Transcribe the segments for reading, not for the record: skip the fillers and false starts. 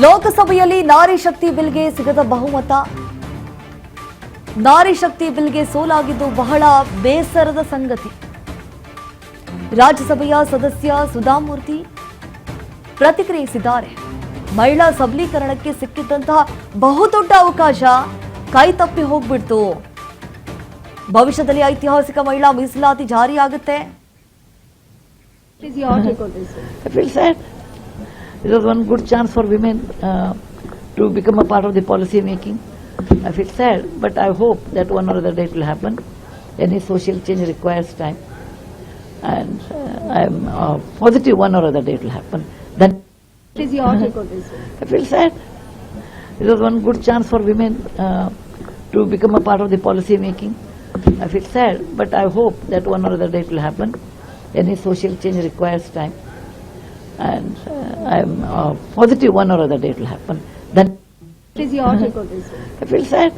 ಲೋಕಸಭೆಯಲ್ಲಿ ನಾರಿ ಶಕ್ತಿ ಬಿಲ್ಗೆ ಸಿಗದ ಬಹುಮತ. ನಾರಿ ಶಕ್ತಿ ಬಿಲ್ಗೆ ಸೋಲಾಗಿದ್ದು ಬಹಳ ಬೇಸರದ ಸಂಗತಿ. ರಾಜ್ಯಸಭೆಯ ಸದಸ್ಯ ಸುಧಾಮೂರ್ತಿ ಪ್ರತಿಕ್ರಿಯಿಸಿದ್ದಾರೆ. ಮಹಿಳಾ ಸಬಲೀಕರಣಕ್ಕೆ ಸಿಕ್ಕಿದ್ದಂತಹ ಬಹುದೊಡ್ಡ ಅವಕಾಶ ಕೈತಪ್ಪಿ ಹೋಗ್ಬಿಡ್ತು. ಭವಿಷ್ಯದಲ್ಲಿ ಐತಿಹಾಸಿಕ ಮಹಿಳಾ ಮೀಸಲಾತಿ ಜಾರಿಯಾಗುತ್ತೆ. I feel sad. It was one good chance for women to become a part of the policy making. I feel sad, but I hope that one or other day it will happen. Any social change requires time, and I am positive one or other day it will happen. Then I feel sad. It was one good chance for women to become a part of the policy making. I feel sad, but I hope that one or other day it will happen. Any social change requires time, and I am positive one or other day it will happen. Then I feel sad.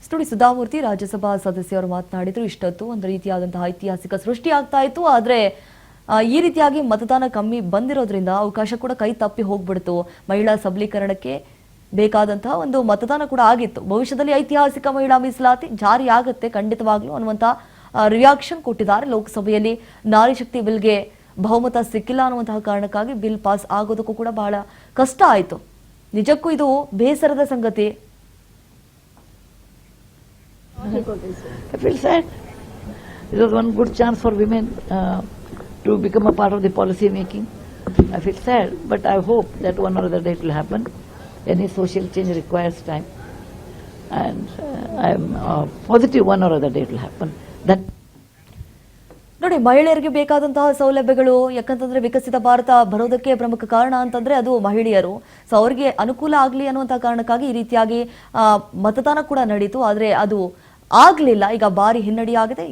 ಸ್ಟುಡಿ Sudha Murthy Rajya Sabha ಸದಸ್ಯರು ಮಾತನಾಡಿದ್ರು. ಇಷ್ಟೊತ್ತು ಒಂದು ರೀತಿಯಾದಂತಹ ಐತಿಹಾಸಿಕ ಸೃಷ್ಟಿ ಆಗ್ತಾ ಇತ್ತು. ಆದ್ರೆ ಈ ರೀತಿಯಾಗಿ ಮತದಾನ ಕಮ್ಮಿ ಬಂದಿರೋದ್ರಿಂದ ಅವಕಾಶ ಕೂಡ ಕೈ ತಪ್ಪಿ ಹೋಗ್ಬಿಡ್ತು. ಮಹಿಳಾ ಸಬಲೀಕರಣಕ್ಕೆ ಬೇಕಾದಂತಹ ಒಂದು ಮತದಾನ ಕೂಡ ಆಗಿತ್ತು. ಭವಿಷ್ಯದಲ್ಲಿ ಐತಿಹಾಸಿಕ ಮಹಿಳಾ ಮೀಸಲಾತಿ ಜಾರಿ ಆಗುತ್ತೆ ಖಂಡಿತವಾಗ್ಲೂ ಅನ್ನುವಂತ ರಿಯಾಕ್ಷನ್ ಕೊಟ್ಟಿದ್ದಾರೆ. ಲೋಕಸಭೆಯಲ್ಲಿ ನಾರಿ ಶಕ್ತಿ ಬಿಲ್ಗೆ ಬಹುಮತ ಸಿಕ್ಕಿಲ್ಲ ಅನ್ನುವಂತಹ ಕಾರಣಕ್ಕಾಗಿ ಬಿಲ್ ಪಾಸ್ ಆಗೋದಕ್ಕೂ ಕೂಡ ಬಹಳ ಕಷ್ಟ ಆಯಿತು. ನಿಜಕ್ಕೂ ಇದು ಬೇಸರದ ಸಂಗತಿ. I feel sad. It was one good chance for women to become a part of the policy making. I feel sad, but I hope that one or other day it will happen. Any social change requires time, and I am positive one or other day it will happen. That ನೋಡಿ, ಮಹಿಳೆಯರಿಗೆ ಬೇಕಾದಂತಹ ಸೌಲಭ್ಯಗಳು ಯಾಕಂತಂದ್ರೆ ವಿಕಸಿತ ಭಾರತ ಬರೋದಕ್ಕೆ ಪ್ರಮುಖ ಕಾರಣ ಅಂತಂದ್ರೆ ಅದು ಮಹಿಳೆಯರು. ಸೊ ಅವರಿಗೆ ಅನುಕೂಲ ಆಗ್ಲಿ ಅನ್ನುವಂತಹ ಕಾರಣಕ್ಕಾಗಿ ಈ ರೀತಿಯಾಗಿ ಮತದಾನ ಕೂಡ ನಡೀತು. ಆದ್ರೆ ಅದು ಆಗ್ಲಿಲ್ಲ. ಈಗ ಭಾರಿ ಹಿನ್ನಡೆಯಾಗಿದೆ.